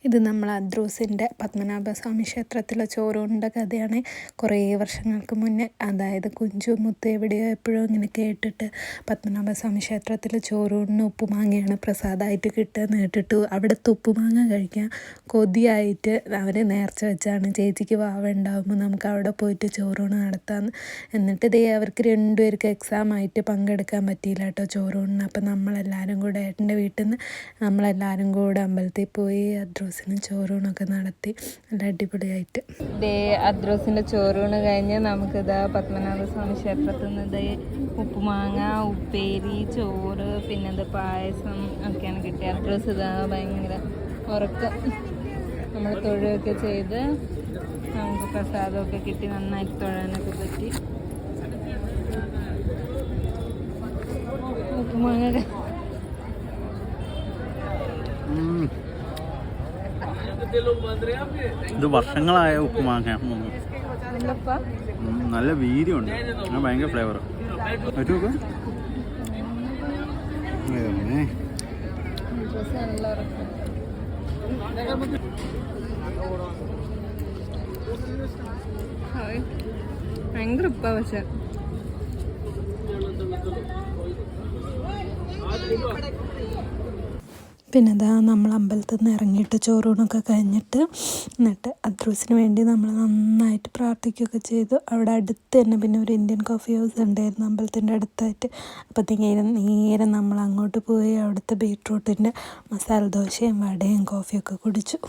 ഇത് നമ്മൾ അദ്രൂസിൻ്റെ പത്മനാഭസ്വാമി ക്ഷേത്രത്തിലെ ചോറൂണിൻ്റെ കഥയാണ്. കുറേ വർഷങ്ങൾക്ക് മുന്നേ, അതായത് കുഞ്ചു മുത്ത് എവിടെയോ എപ്പോഴും ഇങ്ങനെ കേട്ടിട്ട് പത്മനാഭസ്വാമി ക്ഷേത്രത്തിലെ ചോറൂണിന് ഉപ്പുമാങ്ങയാണ് പ്രസാദമായിട്ട് കിട്ടുകയെന്ന് കേട്ടിട്ട് അവിടുത്തെ ഉപ്പുമാങ്ങ കഴിക്കാൻ കൊതിയായിട്ട് അവർ നേർച്ച വെച്ചാണ് ചേച്ചിക്ക് വാവ ഉണ്ടാകുമ്പോൾ നമുക്ക് അവിടെ പോയിട്ട് ചോറൂണ് നടത്താമെന്ന്. എന്നിട്ട് ഇതേ അവർക്ക് രണ്ടുപേർക്ക് എക്സാം ആയിട്ട് പങ്കെടുക്കാൻ പറ്റിയില്ല കേട്ടോ ചോറൂണിന്. അപ്പം നമ്മളെല്ലാവരും കൂടെ ഏട്ടൻ്റെ വീട്ടിൽ നിന്ന് നമ്മളെല്ലാവരും കൂടെ അമ്പലത്തിൽ പോയി അദ്രൂസിന് ചോറൂണൊക്കെ നടത്തി നല്ല അടിപൊളിയായിട്ട്. അദ്രൂസിൻ്റെ ചോറൂണ് കഴിഞ്ഞ് നമുക്കിതാ പത്മനാഭസ്വാമി ക്ഷേത്രത്തിൽ നിന്ന് ഇതേ ഉപ്പുമാങ്ങ, ഉപ്പേരി, ചോറ്, പിന്നെ പായസം ഒക്കെയാണ് കിട്ടിയത്. അദ്രൂസ് ഇതാ ഭയങ്കര ഉറക്കം. നമ്മൾ തൊഴുകയൊക്കെ ചെയ്ത് നമുക്ക് പ്രസാദമൊക്കെ കിട്ടി, നന്നായിട്ട് തൊഴാനൊക്കെ പറ്റി. ഉപ്പുമാങ്ങ ഇത് വർഷങ്ങളായ ഉപ്പുമാങ്ങ, നല്ല വീര്യമുണ്ട്, ഭയങ്കര ഫ്ലേവർ. ഭയങ്കര ഉപ്പ. പക്ഷെ പിന്നെ ഇതാ നമ്മൾ അമ്പലത്തിൽ നിന്ന് ഇറങ്ങിയിട്ട് ചോറൂണൊക്കെ കഴിഞ്ഞിട്ട് എന്നിട്ട് അദ്രൂസിന് വേണ്ടി നമ്മൾ നന്നായിട്ട് പ്രാർത്ഥിക്കുകയൊക്കെ ചെയ്തു. അവിടെ അടുത്ത് തന്നെ പിന്നെ ഒരു ഇന്ത്യൻ കോഫി ഹൗസ് ഉണ്ടായിരുന്നു അമ്പലത്തിൻ്റെ അടുത്തായിട്ട്. അപ്പോഴത്തേക്കും നേരെ നമ്മൾ അങ്ങോട്ട് പോയി അവിടുത്തെ ബീട്രൂട്ടിൻ്റെ മസാല ദോശയും വടയും കോഫിയൊക്കെ കുടിച്ചു.